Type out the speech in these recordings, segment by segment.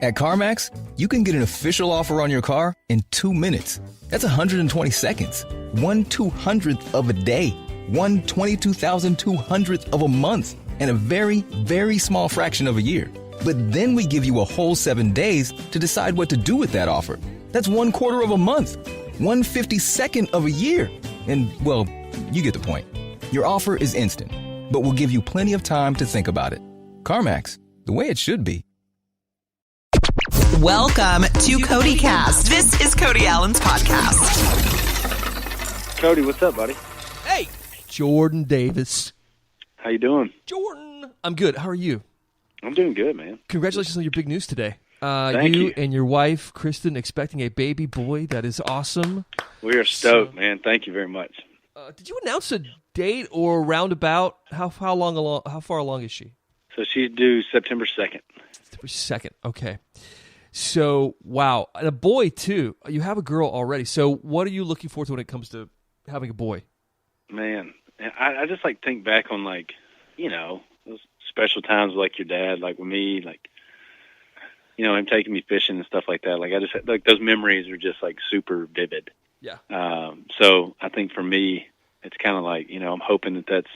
At CarMax, you can get an official offer on your car in 2 minutes. That's 120 seconds. 1/200th of a day. 1/22,200th of a month. And a very, very small fraction of a year. But then we give you a whole 7 days to decide what to do with that offer. That's 1/4 of a month. 1/52nd of a year. And, well, you get the point. Your offer is instant, but we'll give you plenty of time to think about it. CarMax, the way it should be. Welcome to Cody Cast. This is Cody Allen's podcast. Cody, what's up, buddy? Hey, Jordan Davis. How you doing? Jordan. I'm good. How are you? I'm doing good, man. Congratulations on your big news today. Thank you. And your wife, Kristen, expecting a baby boy. That is awesome. We are stoked, man. Thank you very much. Did you announce a date or roundabout? How far along is she? So she's due September 2nd. September 2nd. Okay. So, wow. And a boy, too. You have a girl already. So what are you looking forward to when it comes to having a boy? Man, I just, think back on, those special times like your dad, like with me, him taking me fishing and stuff like that. Those memories are just, super vivid. Yeah. So I think for me, it's kind of I'm hoping that that's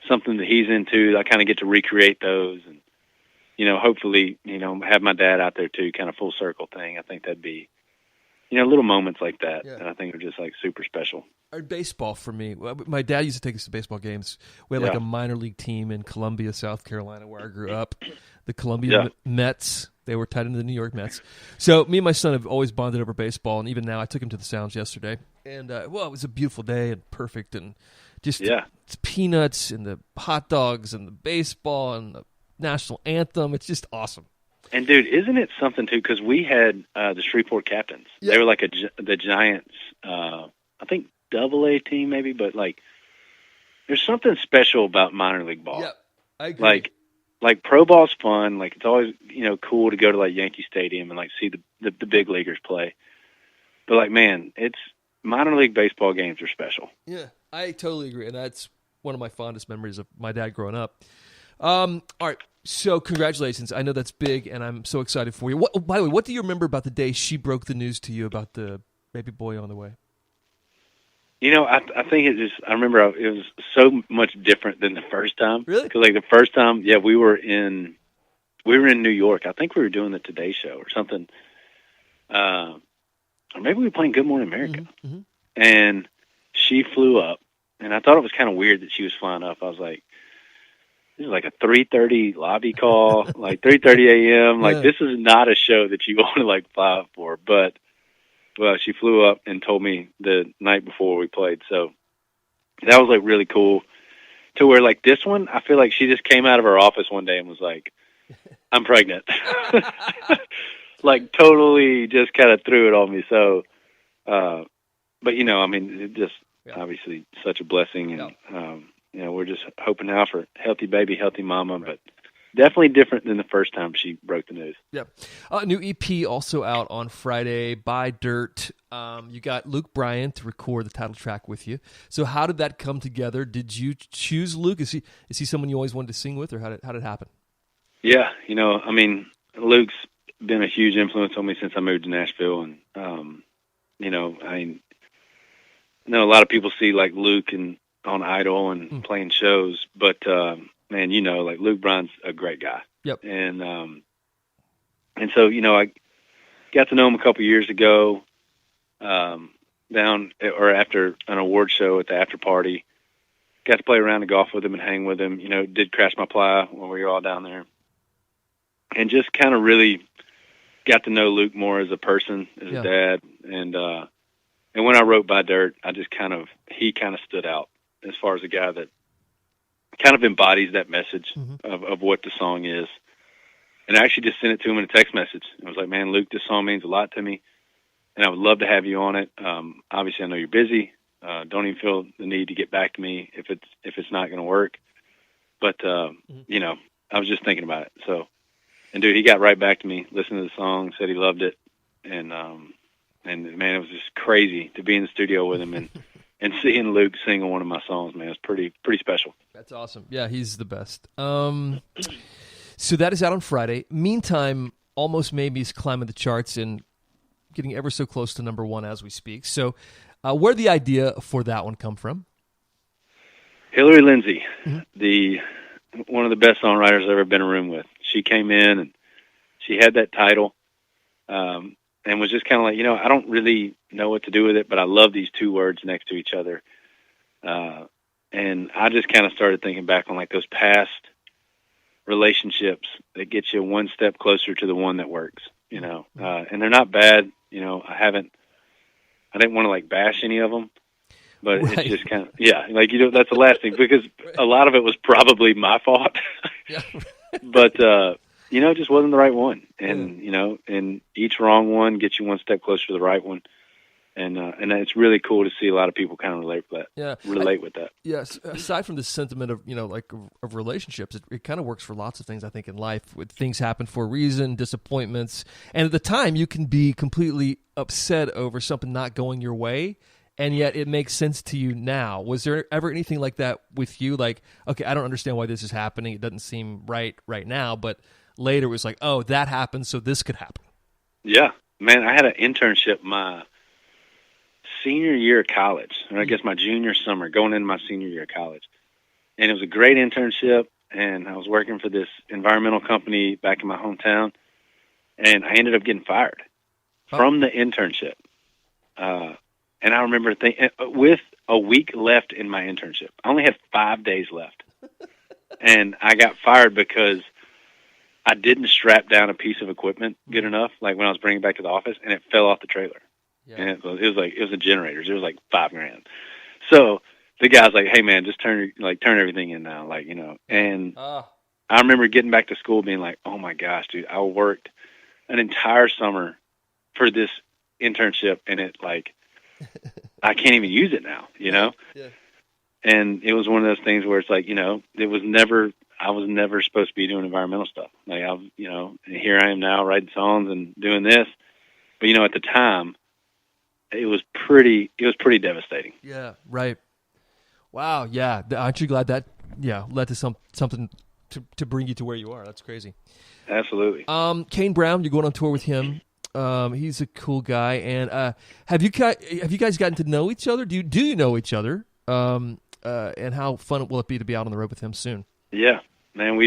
something that he's into. I kind of get to recreate those and, hopefully, have my dad out there too, kind of full circle thing. I think that'd be, little moments like that. Yeah. And I think are just super special. Or baseball for me. My dad used to take us to baseball games. We had a minor league team in Columbia, South Carolina, where I grew up. The Columbia Mets. They were tied into the New York Mets. So me and my son have always bonded over baseball, and even now I took him to the Sounds yesterday. And, it was a beautiful day and perfect, and just it's peanuts and the hot dogs and the baseball and the national anthem. It's just awesome. And, dude, isn't it something, too, because we had the Shreveport Captains. Yep. They were the Giants, I think, AA team maybe, but, there's something special about minor league ball. Yep, I agree. Like pro ball's fun. It's always, cool to go to, Yankee Stadium and, see the big leaguers play. But, man, it's minor league baseball games are special. Yeah, I totally agree, and that's one of my fondest memories of my dad growing up. All right, so congratulations. I know that's big, and I'm so excited for you. By the way, what do you remember about the day she broke the news to you about the baby boy on the way? I think I remember it was so much different than the first time. Really? Because, the first time, we were in New York. I think we were doing the Today Show or something. Or maybe we were playing Good Morning America. Mm-hmm. And she flew up, and I thought it was kind of weird that she was flying up. I was like, this is a 3:30 lobby call, 3:30 a.m. This is not a show that you want to fly up for. But well, she flew up and told me the night before we played. So that was really cool. To where this one, I feel like she just came out of her office one day and was like, "I'm pregnant." Totally just kind of threw it on me. So, but it just obviously such a blessing, and we're just hoping now for healthy baby, healthy mama, right. But definitely different than the first time she broke the news. Yeah. New EP also out on Friday, Buy Dirt. You got Luke Bryan to record the title track with you. So how did that come together? Did you choose Luke? Is he someone you always wanted to sing with, or how did it happen? Yeah, Luke's been a huge influence on me since I moved to Nashville, and I know a lot of people see Luke on Idol and playing shows, but man, Luke Bryan's a great guy. Yep. And so I got to know him a couple years ago, after an award show at the after party. Got to play around the golf with him and hang with him. Did Crash My Ply when we were all down there, and just kind of really got to know Luke more as a person, as a dad, and when I wrote Buy Dirt, he kind of stood out as far as a guy that kind of embodies that message of what the song is. And I actually just sent it to him in a text message. I was like, "Man, Luke, this song means a lot to me, and I would love to have you on it. Obviously, I know you're busy. Don't even feel the need to get back to me if it's not going to work. But I was just thinking about it. So, and dude, he got right back to me, listened to the song, said he loved it, and man, it was just crazy to be in the studio with him and seeing Luke sing on one of my songs. Man, it's pretty special. That's awesome. Yeah, he's the best. So that is out on Friday. Meantime, almost maybe is climbing the charts and getting ever so close to number one as we speak. So where did the idea for that one come from? Hillary Lindsey, one of the best songwriters I've ever been in a room with. She came in and she had that title and was just kind of like, I don't really know what to do with it, but I love these two words next to each other. And I just kind of started thinking back on like those past relationships that get you one step closer to the one that works, and they're not bad. I didn't want to like bash any of them, but It's just kind of, that's the last thing, because a lot of it was probably my fault, but, it just wasn't the right one. And, and each wrong one gets you one step closer to the right one. And it's really cool to see a lot of people kind of relate with that. Yeah. Relate with that. Yes. Aside from the sentiment of, of relationships, it kind of works for lots of things, I think, in life. With things happen for a reason, disappointments. And at the time, you can be completely upset over something not going your way, and yet it makes sense to you now. Was there ever anything like that with you? Like, okay, I don't understand why this is happening. It doesn't seem right now, but later it was like, oh, that happened, so this could happen. Yeah. Man, I had an internship my senior year of college, or I guess my junior summer, going into my senior year of college. And it was a great internship, and I was working for this environmental company back in my hometown, and I ended up getting fired from the internship. And I remember with a week left in my internship, I only had 5 days left. And I got fired because I didn't strap down a piece of equipment good enough, like when I was bringing it back to the office, and it fell off the trailer. Yeah. And it was a generator. It was like $5,000. So the guy's like, "Hey man, just turn everything in now." And I remember getting back to school being like, "Oh my gosh, dude, I worked an entire summer for this internship, and it I can't even use it now, Yeah. And it was one of those things where it's like, I was never supposed to be doing environmental stuff. Like here I am now writing songs and doing this. But at the time, it was pretty devastating. Yeah, right. Wow, yeah. Aren't you glad that led to something to bring you to where you are? That's crazy. Absolutely. Kane Brown, you're going on tour with him. He's a cool guy. And have you guys gotten to know each other? Do you know each other? And how fun will it be to be out on the road with him soon? Yeah, man.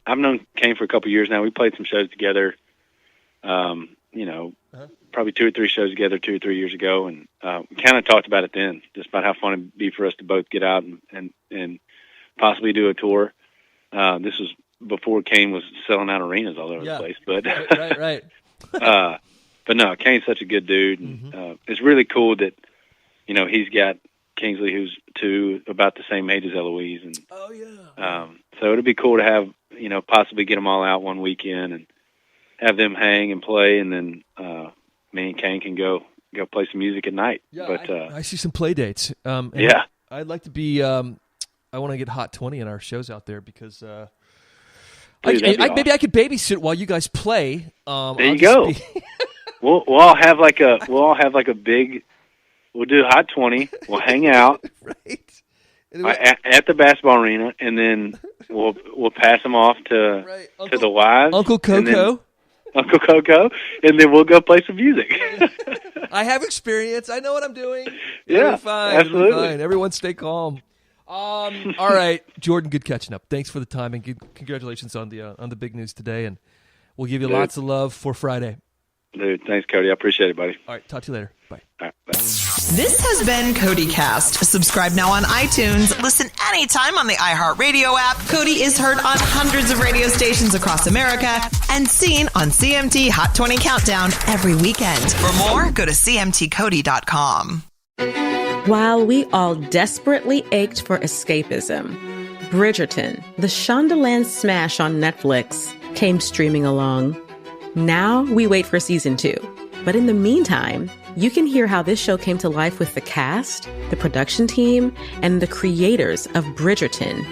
I've known Kane for a couple of years now. We played some shows together. Probably 2 or 3 shows together 2 or 3 years ago, and we kind of talked about it then, just about how fun it'd be for us to both get out and possibly do a tour. This was before Kane was selling out arenas all over the place, but right. But no, Kane's such a good dude, and it's really cool that he's got Kingsley, who's about the same age as Eloise, and so it'd be cool to have possibly get them all out one weekend and have them hang and play, and then me and Kane can go play some music at night. Yeah, but I see some play dates. I'd like to be. I want to get Hot 20 in our shows out there because maybe I could babysit while you guys play. There you go. We'll all have like a big. We'll do Hot 20. We'll hang out at the basketball arena, and then we'll pass them off to the wives, Uncle Coco, and then we'll go play some music. I have experience. I know what I'm doing. Yeah, fine. absolutely. Fine. Everyone stay calm. All right, Jordan, good catching up. Thanks for the time, and congratulations on the big news today. And we'll give you lots of love for Friday. Dude, thanks, Cody. I appreciate it, buddy. All right, talk to you later. Bye. All right, bye. This has been Cody Cast. Subscribe now on iTunes. Listen anytime on the iHeartRadio app. Cody is heard on hundreds of radio stations across America and seen on CMT Hot 20 Countdown every weekend. For more, go to cmtcody.com. While we all desperately ached for escapism, Bridgerton, the Shondaland smash on Netflix, came streaming along. Now we wait for season 2. But in the meantime, you can hear how this show came to life with the cast, the production team, and the creators of Bridgerton.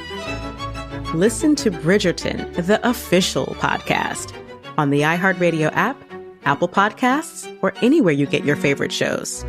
Listen to Bridgerton, the official podcast, on the iHeartRadio app, Apple Podcasts, or anywhere you get your favorite shows.